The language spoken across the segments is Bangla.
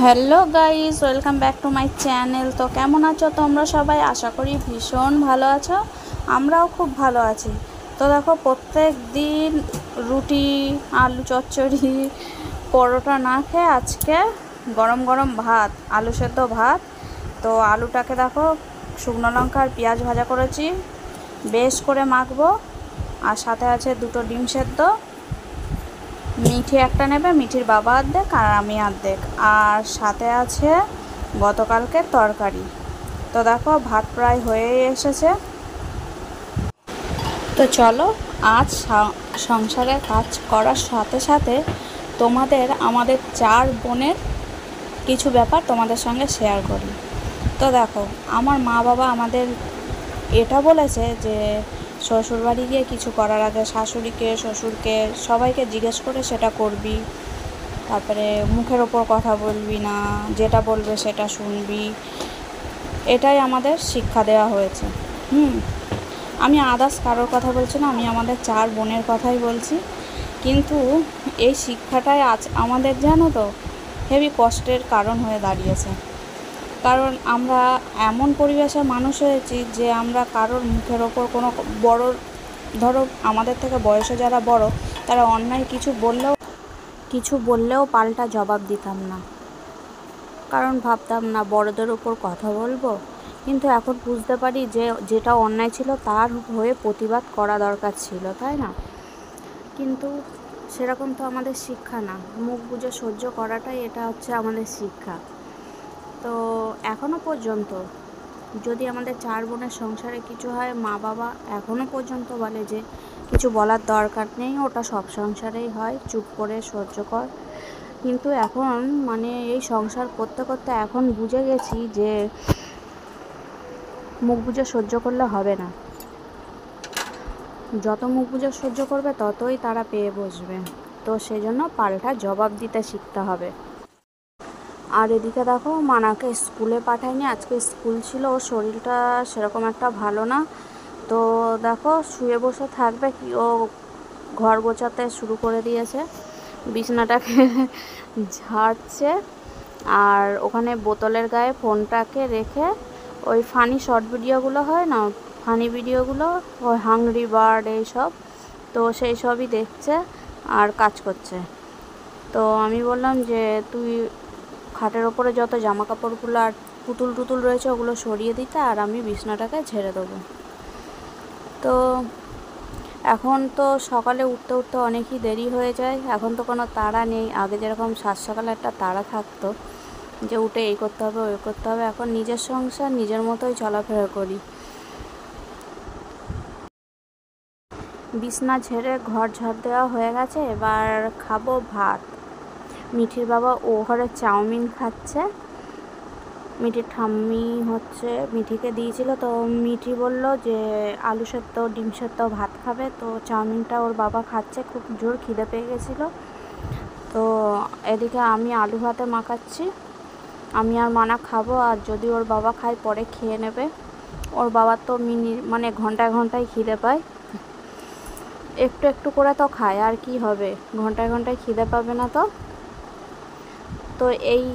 Hello guys, welcome back to my channel. তো কেমন আছো তোমরা সবাই? আশা করি ভীষণ ভালো আছো। আমরাও খুব ভালো আছি। তো দেখো, প্রত্যেক দিন রুটি, আলু চচ্চড়ি, পরোটা না খেয়ে আজকে গরম গরম ভাত, আলু সেদ্ধ ভাত। তো আলুটাকে দেখো শুকনো লঙ্কা আর পেঁয়াজ ভাজা করেছি, বেশ করে মাখবো। আর সাথে আছে দুটো ডিম সেদ্ধ। মিঠি একটা নেবে, মিঠির বাবা অর্ধেক আর আমি অর্ধেক। আর সাথে আছে গতকালকের তরকারি। তো দেখো ভাত প্রায় হয়েই এসেছে। তো চলো, আজ সংসারের কাজ করার সাথে সাথে আমাদের 4 বোনের কিছু ব্যাপার তোমাদের সঙ্গে শেয়ার করি। তো দেখো, আমার মা বাবা আমাদের এটা বলেছে যে শ্বশুরবাড়ি গিয়ে কিছু করার আগে শাশুড়িকে, শ্বশুরকে, সবাইকে জিজ্ঞেস করে সেটা করবি। তারপরে মুখের ওপর কথা বলবি না, যেটা বলবে সেটা শুনবি। এটাই আমাদের শিক্ষা দেওয়া হয়েছে। আমি আদার্স কারোর কথা বলছি না, আমি আমাদের 4 বোনের কথাই বলছি। কিন্তু এই শিক্ষাটাই আজ আমাদের, জানো তো, হেভি কষ্টের কারণ হয়ে দাঁড়িয়েছে। কারণ আমরা এমন পরিবেশে মানুষ হয়েছি যে আমরা কারোর মুখের ওপর কোনো বড়, ধরো আমাদের থেকে বয়সে যারা বড়, তারা অন্যায় কিছু বললেও পাল্টা জবাব দিতাম না। কারণ ভাবতাম না বড়দের ওপর কথা বলবো। কিন্তু এখন বুঝতে পারি যে যেটা অন্যায় ছিল তার হয়ে প্রতিবাদ করা দরকার ছিল, তাই না? কিন্তু সেরকম তো আমাদের শিক্ষা না। মুখ বুজে সহ্য করাটাই এটা হচ্ছে আমাদের শিক্ষা। তো এখনও পর্যন্ত যদি আমাদের 4 বোনের সংসারে কিছু হয়, মা বাবা এখনও পর্যন্ত বলে যে কিছু বলার দরকার নেই, ওটা সব সংসারেই হয়, চুপ করে সহ্য কর। কিন্তু এখন এই সংসার করতে করতে এখন বুঝে গেছি যে মুখ বুজে সহ্য করলে হবে না। যত মুখ বুজে সহ্য করবে ততই তারা পেয়ে বসবে। তো সেজন্য পাল্টা জবাব দিতে শিখতে হবে। আর এদিকে দেখো, মানাকে স্কুলে পাঠায়নি, আজকে স্কুল ছিল, ওর শরীরটা সেরকম একটা ভালো না। তো দেখো শুয়ে বসে থাকবে কি, ও ঘর গোছাতে শুরু করে দিয়েছে, বিছানাটাকে ঝাড়ছে। আর ওখানে বোতলের গায়ে ফোনটাকে রেখে ওই ফানি শর্ট ভিডিওগুলো হয় না, ফানি ভিডিওগুলো, ওই হাংরি বার্ড এইসব, তো সেই সবই দেখছে আর কাজ করছে। তো আমি বললাম যে তুই খাটের ওপরে যত জামা কাপড়গুলো আর পুতুল টুতুল রয়েছে ওগুলো সরিয়ে দিতে, আর আমি বিছনাটাকে ঝেড়ে দেবো। তো এখন তো সকালে উঠতে উঠতে অনেকই দেরি হয়ে যায়। এখন তো কোনো তাড়া নেই। আগে যেরকম 7 সকালে একটা তাড়া থাকতো যে উঠে এই করতে হবে ওই করতে হবে। এখন নিজের সংসার, নিজের মতোই চলাফেরা করি। বিছনা ঝেড়ে ঘর ঝাড় দেওয়া হয়ে গেছে, এবার খাবো ভাত। মিঠির বাবা ও ঘরে চাউমিন খাচ্ছে। মিঠির ঠাম্মি মিঠিকে দিয়েছিল, তো মিঠি বলল যে আলু সেদ্ধ, ডিম সেদ্ধ ভাত খাবে। তো চাউমিনটা ওর বাবা খাচ্ছে, খুব জোর খিদে পেয়ে গেছিলো। তো এদিকে আমি আলু ভাতে মাখাচ্ছি। আমি আর মানা খাবো, আর যদি ওর বাবা খায় পরে খেয়ে নেবে। ওর বাবার তো ঘন্টায় ঘন্টায় খিদে পায়, একটু একটু করে তো খায়, আর কি হবে, ঘন্টায় ঘন্টায় খিদে পাবে না তো। তো এই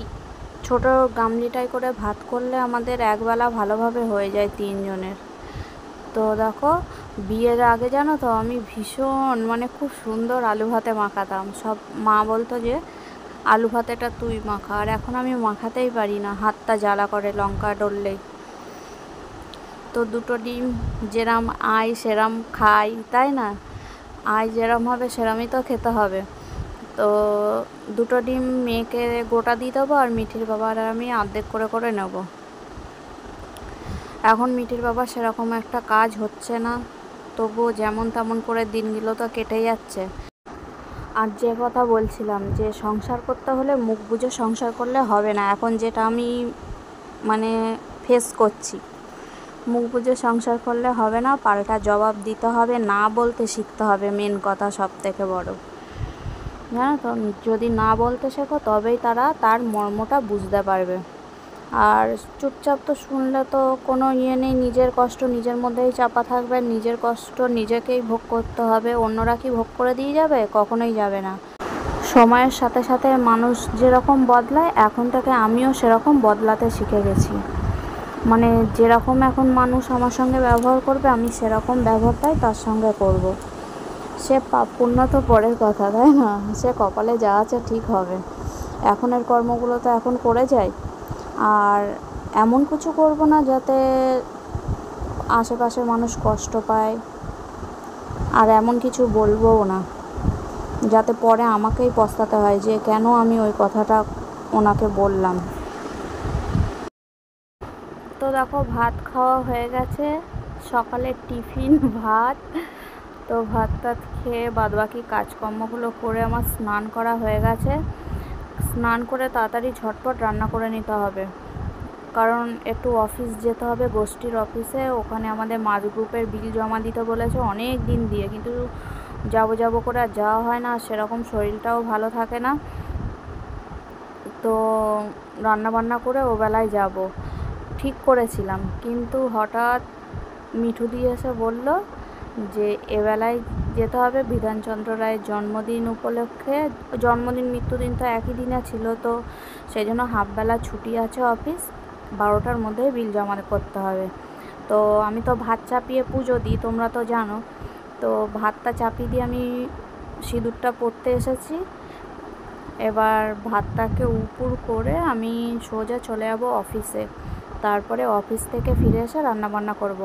ছোটো গামলিটাই করে ভাত করলে আমাদের একবেলা ভালোভাবে হয়ে যায় 3 জনের। তো দেখো, বিয়ের আগে জানো তো আমি ভীষণ খুব সুন্দর আলু ভাতে মাখাতাম। সব মা বলতো যে আলু ভাতেটা তুই মাখা, আর এখন আমি মাখাতেই পারি না, হাতটা জ্বালা করে লঙ্কা ডললেই। তো দুটো ডিম যেরম আয় সেরম খাই, তাই না? আয় যেরম হবে সেরমই তো খেতে হবে। তো দুটো ডিম মেয়েকে গোটা দিয়ে দেবো, আর মিঠির বাবার আর আমি অর্ধেক করে করে নেব। এখন মিঠির বাবা সেরকম একটা কাজ হচ্ছে না, তবুও যেমন তেমন করে দিনগুলো তো কেটে যাচ্ছে। আর যে কথা বলছিলাম যে সংসার করতে হলে মুখ বুজে সংসার করলে হবে না, এখন যেটা আমি ফেস করছি, মুখ বুজে সংসার করলে হবে না, পাল্টা জবাব দিতে হবে, না বলতে শিখতে হবে। মেন কথা সব থেকে বড়, জানো তো, যদি না বলতে শেখো তবেই তার মর্মটা বুঝতে পারবে। আর চুপচাপ তো শুনলে তো কোনো নেই, নিজের কষ্ট নিজের মধ্যেই চাপা থাকবে, নিজের কষ্ট নিজেকেই ভোগ করতে হবে। অন্যরা কি ভোগ করে দিয়ে যাবে? কখনোই যাবে না। সময়ের সাথে সাথে মানুষ যেরকম বদলায়, এখন থেকে আমিও সেরকম বদলাতে শিখে গেছি। মানে যেরকম এখন মানুষ আমার সঙ্গে ব্যবহার করবে, আমি সেরকম ব্যবহারটাই তার সঙ্গে করব। সে পাপ পুণ্য তো পরের কথা, তাই না? সে কপালে যা আছে ঠিক হবে। এখনের কর্মগুলো তো এখন করে যাই, আর এমন কিছু করব না যাতে আশেপাশের মানুষ কষ্ট পায়, আর এমন কিছু বলবোও না যাতে পরে আমাকেই পস্তাতে হয় যে কেন আমি ওই কথাটা ওনাকে বললাম। তো দেখো, ভাত খাওয়া হয়ে গেছে, সকালের টিফিন ভাত। তো ভাত টাত খেয়ে বাদবাকি কাজকর্মগুলো করে আমার স্নান করা হয়ে গেছে। স্নান করে তাড়াতাড়ি ঝটপট রান্না করে নিতে হবে, কারণ একটু অফিস যেতে হবে, গোষ্ঠীর অফিসে। ওখানে আমাদের মাছ গ্রুপের বিল জমা দিতে বলেছে অনেক দিন দিয়ে, কিন্তু যাবো করে আর যাওয়া হয় না, সেরকম শরীরটাও ভালো থাকে না। তো রান্নাবান্না করে ওবেলায় যাব ঠিক করেছিলাম, কিন্তু হঠাৎ মিঠুদি এসে বলল যে এবেলায় যেতে হবে, বিধানচন্দ্র রায়ের জন্মদিন উপলক্ষে। জন্মদিন মৃত্যুদিন তো একই দিনে ছিল, তো সেই জন্য হাফবেলা ছুটি আছে অফিস, 12টার মধ্যে বিল জমা করতে হবে। তো আমি তো ভাত চাপিয়ে পুজো দিই, তোমরা তো জানো। তো ভাতটা চাপিয়ে দিয়ে আমি সিঁদুরটা পরতে এসেছি। এবার ভাতটাকে উপুর করে আমি সোজা চলে যাব অফিসে। তারপরে অফিস থেকে ফিরে এসে রান্নাবান্না করব।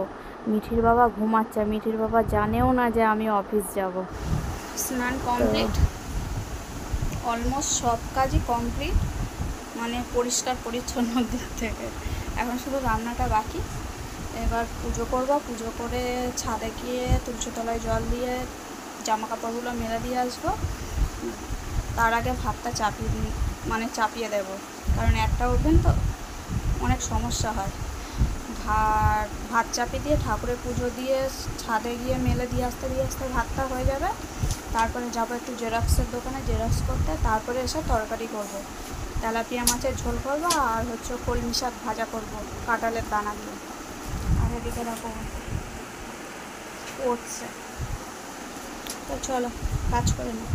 মিঠির বাবা ঘুমাচ্ছে, মিঠির বাবা জানেও না যে আমি অফিস যাব। স্নান কমপ্লিট, অলমোস্ট সব কাজই কমপ্লিট, মানে পরিষ্কার পরিচ্ছন্ন দিক থেকে। এখন শুধু রান্নাটা বাকি। এবার পুজো করব, পুজো করে ছাদে গিয়ে তুলসী তলায় জল দিয়ে জামা কাপড়গুলো মেলে দিয়ে আসবো। তার আগে ভাতটা চাপিয়ে দেব, কারণ একটা ওভেন তো অনেক সমস্যা হয়। ভাত চাপিয়ে দিয়ে ঠাকুরের পুজো দিয়ে ছাদে গিয়ে মেলে দিয়ে আসতে ভাতটা হয়ে যাবে। তারপরে যাবো একটু জেরক্সের দোকানে জেরক্স করতে, তারপরে এসে তরকারি করব। তেলাপিয়া মাছের ঝোল করব, আর হচ্ছে কলমি শাক ভাজা করব কাঁঠালের দানা দিয়ে। আর এদিকে দেখো পড়ছে। তো চলো কাজ করে নিই।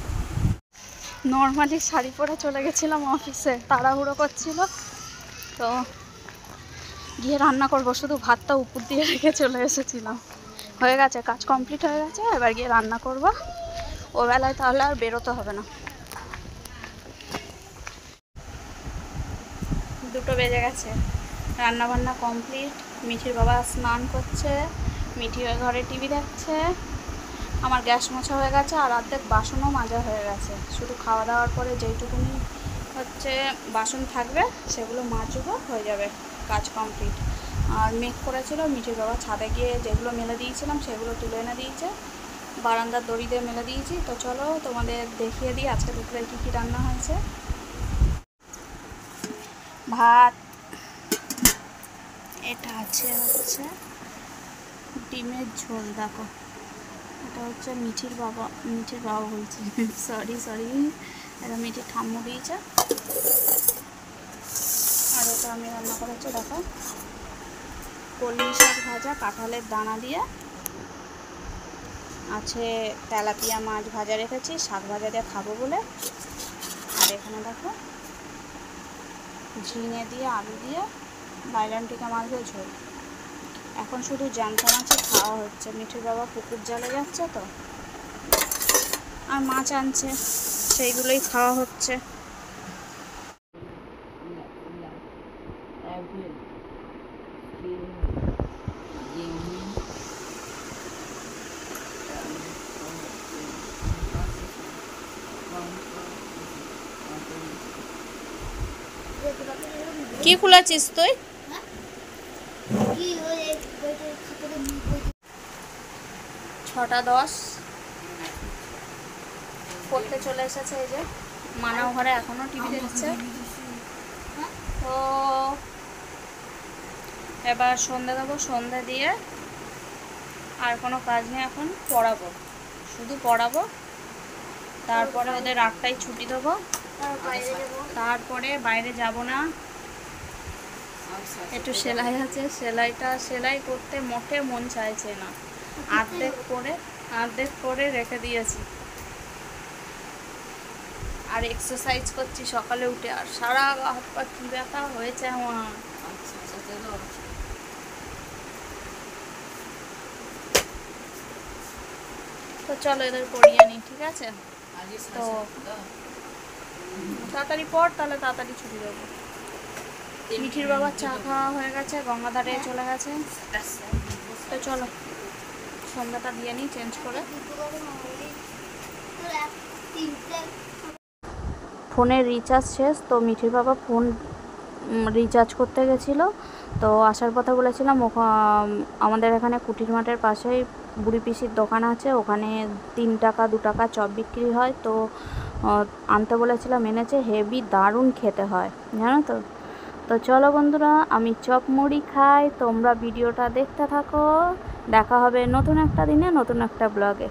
নর্মালি শাড়ি পরে চলে গেছিলাম অফিসে, তাড়াহুড়ো করছিল, তো গিয়ে রান্না করব, শুধু ভাতটা উপর দিয়ে রেখে চলে এসেছিলাম। হয়ে গেছে, কাজ কমপ্লিট হয়ে গেছে, এবার গিয়ে রান্না করব। ওবেলায় তাহলে আর বেরোতে হবে না। 2টো বেজে গেছে, রান্নাবান্না কমপ্লিট। মিঠির বাবা স্নান করছে, মিঠি ঘরে টিভি দেখছে, আমার গ্যাস মোছা হয়ে গেছে, আর অর্ধেক বাসনও মাজা হয়ে গেছে। শুধু খাওয়া দাওয়ার পরে যেইটুকুনি হচ্ছে বাসন থাকবে সেগুলো মাজবো, হয়ে যাবে কাজ কমপ্লিট। আর মেঘ করেছিল, মিঠির বাবা ছাদে গিয়ে যেগুলো মেলে দিয়েছিলাম সেগুলো তুলে এনে দিয়েছে, বারান্দার দড়ি দিয়ে মেলে দিয়েছি। তো চলো তোমাদের দেখিয়ে দিই আজকে দুপুরে কী কী রান্না হয়েছে। ভাত, এটা হচ্ছে ডিমের ঝোল, দেখো এটা হচ্ছে মিঠির বাবা বলছি, সরি এটা মিঠির ঠাম্মু দিয়েছে। আর এটা আমি রান্না করেছি, দেখো কলমি শাক ভাজা কাঁঠালের দানা দিয়ে, আছে তেলাপিয়া মাছ ভাজা রেখেছি শাক ভাজা দিয়ে খাবো বলে। আর এখানে দেখো ঝিঙে দিয়ে আলু দিয়ে বাইলান টিকা মাছের ঝোল। এখন শুধু জ্যান্ত মাছই খাওয়া হচ্ছে, মিঠির বাবা পুকুর জলে যাচ্ছে তো, আর মাছ আনছে, সেইগুলোই খাওয়া হচ্ছে। কি খুলেছিস তুই? 6টা 10 পড়তে চলে এসেছে। এই যে মানাও ঘরে এখনো টিভি দেখছে। তো এবার সন্ধে দেবো, সন্ধে দিয়ে আর কোনো কাজ নেই, এখন পড়াবো, শুধু পড়াবো। তারপরে ওদের 8টায় ছুটি দেবো, তারপরে বাইরে যাব না। একটু সেলাই আছে, সেলাই করতে মোটে মন চাইছে না, অর্ধেক করে রেখে দিয়েছি। আর এক্সারসাইজ করছি সকালে উঠে, আর সারা হাত পা কি ব্যথা হয়েছে আমার। তো চলো এদের পড়িয়ে নিই, ঠিক আছে? তো তাড়াতাড়ি পড়, তাহলে তাড়াতাড়ি ছুটি দেবো। মিঠির বাবার চা খাওয়া হয়ে গেছে, গঙ্গাধারে চলে গেছে। তো চলো সন্ধ্যাটা দিয়ে নিই চেঞ্জ করে। ফোনের রিচার্জ শেষ, তো মিঠির বাবা ফোন রিচার্জ করতে গেছিলো। তো আসার কথা বলেছিলাম, আমাদের এখানে কুটির মাঠের পাশেই বুড়ি পিসির দোকান আছে, ওখানে 3 টাকা 2 টাকা চপ বিক্রি হয়। তো আনতে বলেছিলাম, এনেছে। হেভি দারুণ খেতে হয়, জানো তো। তো চলো বন্ধুরা, আমি চপ মুড়ি খাই, তোমরা ভিডিওটা দেখতে থাকো। দেখা হবে নতুন একটা দিনে নতুন একটা ব্লগে।